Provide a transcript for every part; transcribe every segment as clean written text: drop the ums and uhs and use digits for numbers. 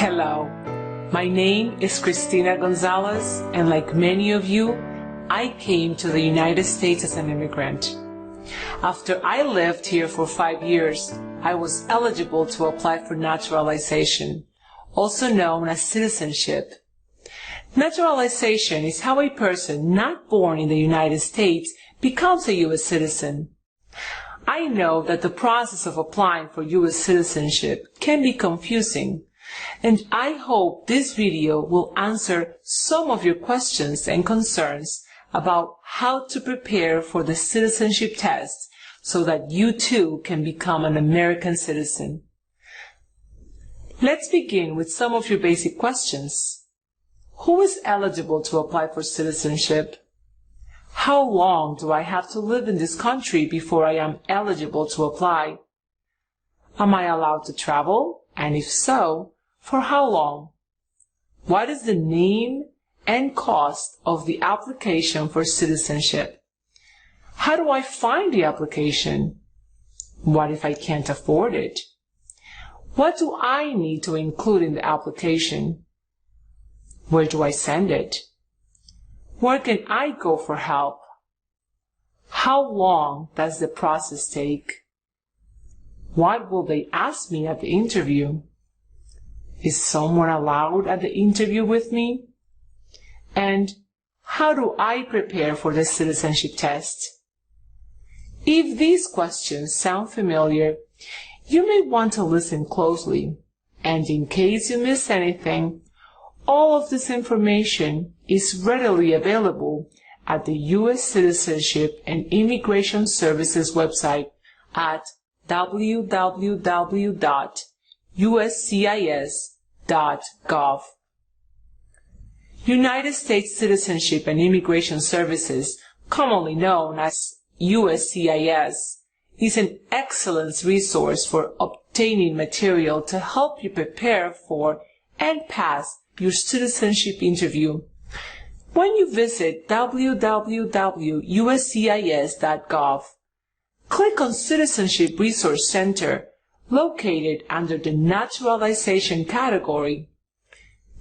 Hello, my name is Cristina Gonzalez, and like many of you, I came to the United States as an immigrant. After I lived here for 5 years, I was eligible to apply for naturalization, also known as citizenship. Naturalization is how a person not born in the United States becomes a U.S. citizen. I know that the process of applying for U.S. citizenship can be confusing, and I hope this video will answer some of your questions and concerns about how to prepare for the citizenship test so that you too can become an American citizen. Let's begin with some of your basic questions. Who is eligible to apply for citizenship? How long do I have to live in this country before I am eligible to apply? Am I allowed to travel? And if so, for how long? What is the name and cost of the application for citizenship? How do I find the application? What if I can't afford it? What do I need to include in the application? Where do I send it? Where can I go for help? How long does the process take? What will they ask me at the interview? Is someone allowed at the interview with me? And how do I prepare for the citizenship test? If these questions sound familiar, you may want to listen closely, and in case you miss anything, all of this information is readily available at the U.S. Citizenship and Immigration Services website at www.uscis.gov. United States Citizenship and Immigration Services, commonly known as USCIS, is an excellent resource for obtaining material to help you prepare for and pass your citizenship interview. When you visit www.uscis.gov, click on Citizenship Resource Center located under the Naturalization category.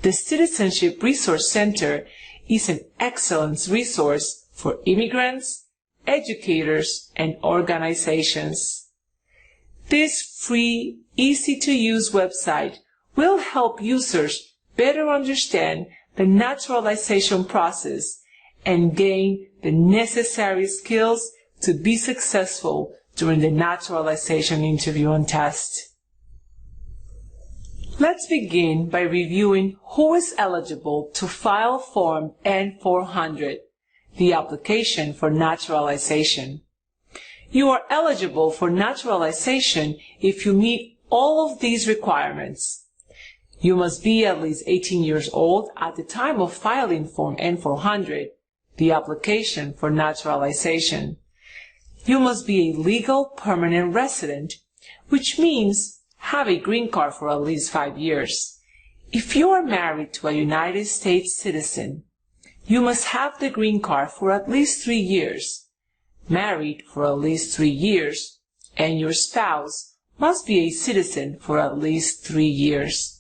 The Citizenship Resource Center is an excellent resource for immigrants, educators, and organizations. This free, easy-to-use website will help users better understand the naturalization process and gain the necessary skills to be successful during the naturalization interview and test. Let's begin by reviewing who is eligible to file Form N-400, the application for naturalization. You are eligible for naturalization if you meet all of these requirements. You must be at least 18 years old at the time of filing Form N-400, the application for naturalization. You must be a legal permanent resident, which means have a green card for at least 5 years. If you are married to a United States citizen, you must have the green card for at least 3 years, married for at least 3 years, and your spouse must be a citizen for at least 3 years.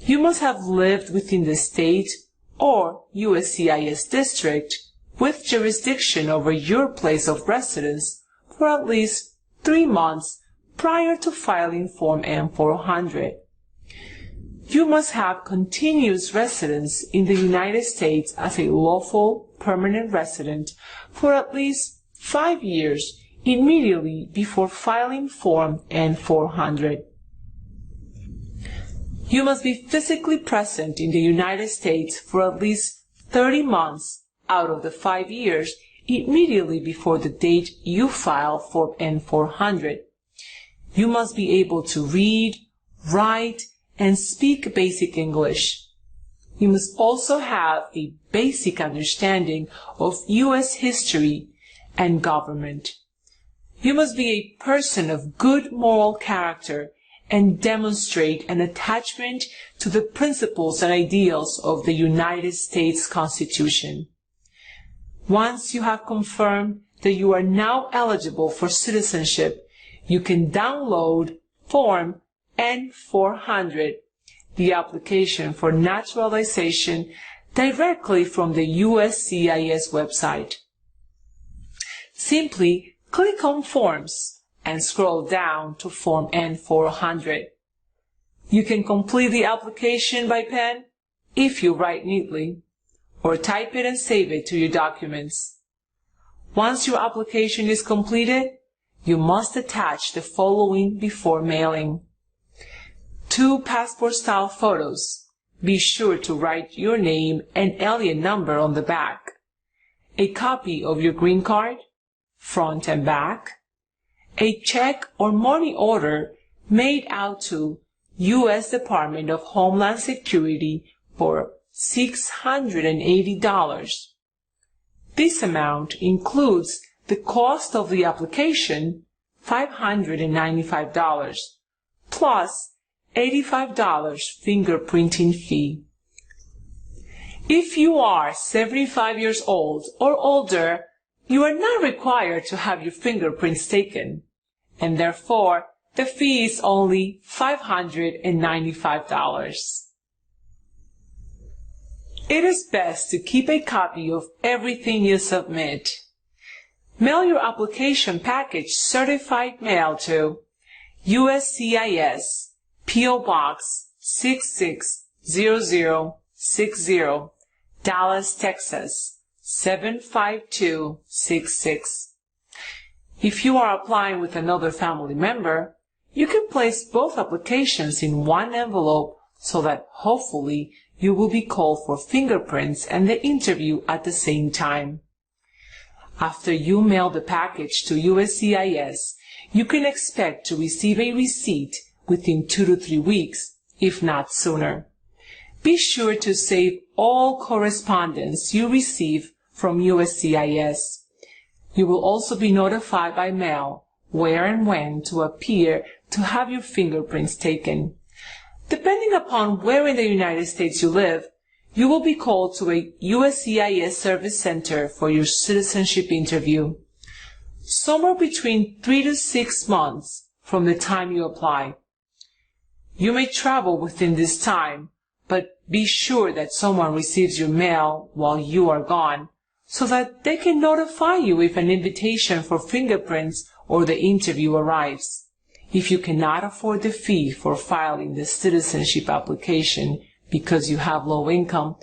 You must have lived within the state or USCIS district with jurisdiction over your place of residence for at least 3 months prior to filing Form N-400. You must have continuous residence in the United States as a lawful permanent resident for at least 5 years immediately before filing Form N-400. You must be physically present in the United States for at least 30 months out of the 5 years immediately before the date you file Form N-400. You must be able to read, write, and speak basic English. You must also have a basic understanding of U.S. history and government. You must be a person of good moral character and demonstrate an attachment to the principles and ideals of the United States Constitution. Once you have confirmed that you are now eligible for citizenship, you can download Form N-400 the application for naturalization directly from the USCIS website. Simply click on Forms and scroll down to Form N400. You can complete the application by pen if you write neatly, or type it and save it to your documents. Once your application is completed, you must attach the following before mailing: 2 passport-style photos. Be sure to write your name and alien number on the back. A copy of your green card, front and back. A check or money order made out to U.S. Department of Homeland Security for $680. This amount includes the cost of the application, $595, plus $85 fingerprinting fee. If you are 75 years old or older, you are not required to have your fingerprints taken, and therefore the fee is only $595. It is best to keep a copy of everything you submit. Mail your application package certified mail to USCIS, P.O. Box 660060, Dallas, Texas 75266. If you are applying with another family member, you can place both applications in one envelope so that hopefully you will be called for fingerprints and the interview at the same time. After you mail the package to USCIS, you can expect to receive a receipt within 2 to 3 weeks, if not sooner. Be sure to save all correspondence you receive from USCIS. You will also be notified by mail where and when to appear to have your fingerprints taken. Depending upon where in the United States you live, you will be called to a USCIS service center for your citizenship interview. Somewhere between 3 to 6 months from the time you apply. You may travel within this time, but be sure that someone receives your mail while you are gone, so that they can notify you if an invitation for fingerprints or the interview arrives. If you cannot afford the fee for filing the citizenship application because you have low income,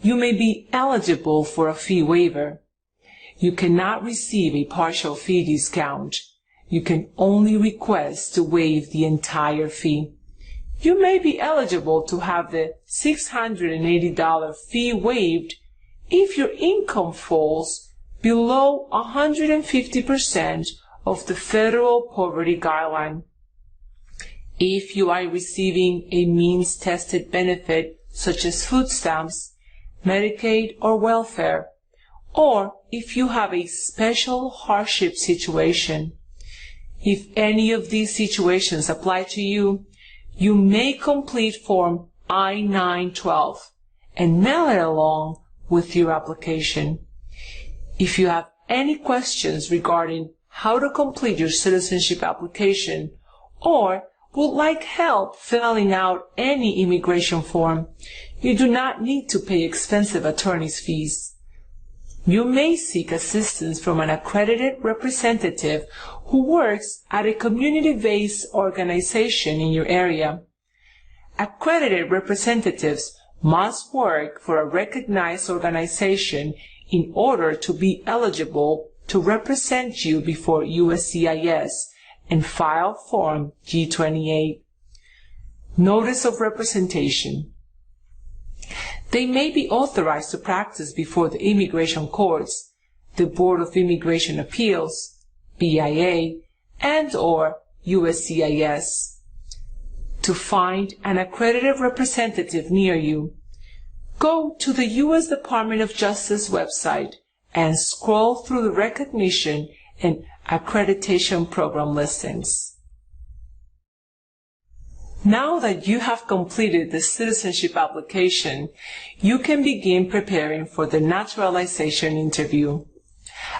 you may be eligible for a fee waiver. You cannot receive a partial fee discount. You can only request to waive the entire fee. You may be eligible to have the $680 fee waived if your income falls below 150% of the federal poverty guideline. If you are receiving a means-tested benefit such as food stamps, Medicaid, or welfare, or if you have a special hardship situation. If any of these situations apply to you, you may complete Form I-912 and mail it along with your application. If you have any questions regarding how to complete your citizenship application or would like help filling out any immigration form, you do not need to pay expensive attorney's fees. You may seek assistance from an accredited representative who works at a community-based organization in your area. Accredited representatives must work for a recognized organization in order to be eligible to represent you before USCIS and file Form G-28. Notice of representation. They may be authorized to practice before the immigration courts, the Board of Immigration Appeals, BIA, and/or USCIS. To find an accredited representative near you, go to the U.S. Department of Justice website and scroll through the recognition and accreditation program listings. Now that you have completed the citizenship application, you can begin preparing for the naturalization interview.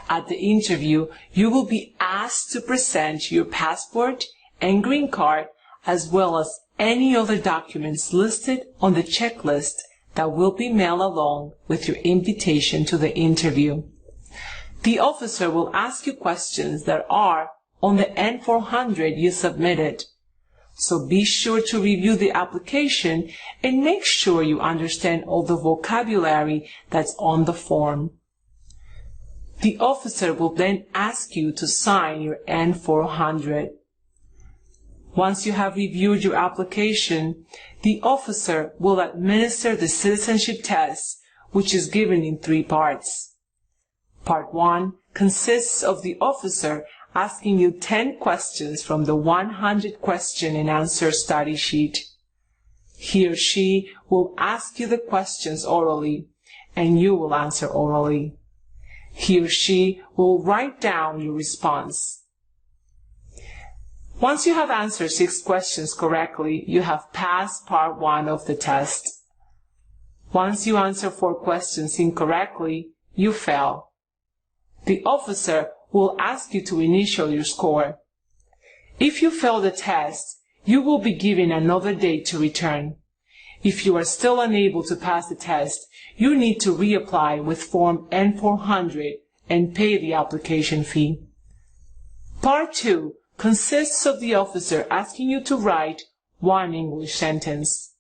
At the interview, you will be asked to present your passport and green card as well as any other documents listed on the checklist that will be mailed along with your invitation to the interview. The officer will ask you questions that are on the N400 you submitted. So be sure to review the application and make sure you understand all the vocabulary that's on the form. The officer will then ask you to sign your N400. Once you have reviewed your application, the officer will administer the citizenship test, which is given in 3 parts. Part 1 consists of the officer asking you 10 questions from the 100 question and answer study sheet. He or she will ask you the questions orally, and you will answer orally. He or she will write down your response. Once you have answered 6 questions correctly, you have passed part 1 of the test. Once you answer 4 questions incorrectly, you fail. The officer will ask you to initial your score. If you fail the test, you will be given another date to return. If you are still unable to pass the test, you need to reapply with Form N400 and pay the application fee. Part 2 consists of the officer asking you to write 1 English sentence.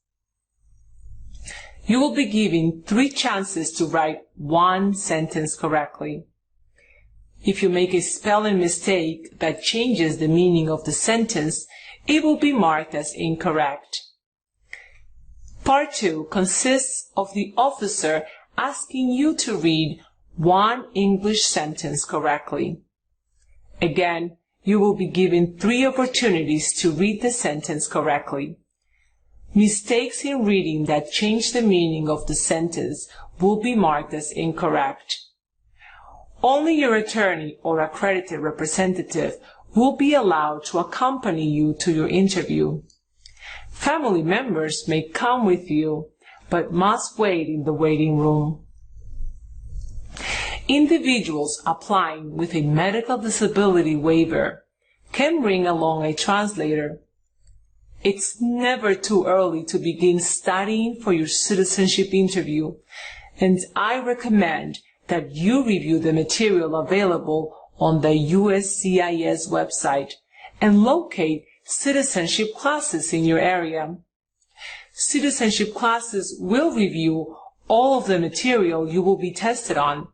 You will be given 3 chances to write 1 sentence correctly. If you make a spelling mistake that changes the meaning of the sentence, it will be marked as incorrect. Part 2 consists of the officer asking you to read 1 English sentence correctly. Again, you will be given 3 opportunities to read the sentence correctly. Mistakes in reading that change the meaning of the sentence will be marked as incorrect. Only your attorney or accredited representative will be allowed to accompany you to your interview. Family members may come with you, but must wait in the waiting room. Individuals applying with a medical disability waiver can bring along a translator. It's never too early to begin studying for your citizenship interview, and I recommend that you review the material available on the USCIS website and locate citizenship classes in your area. Citizenship classes will review all of the material you will be tested on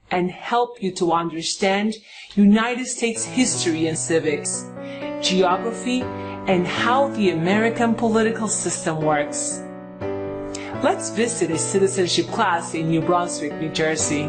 and help you to understand United States history and civics, geography, and how the American political system works. Let's visit a citizenship class in New Brunswick, New Jersey.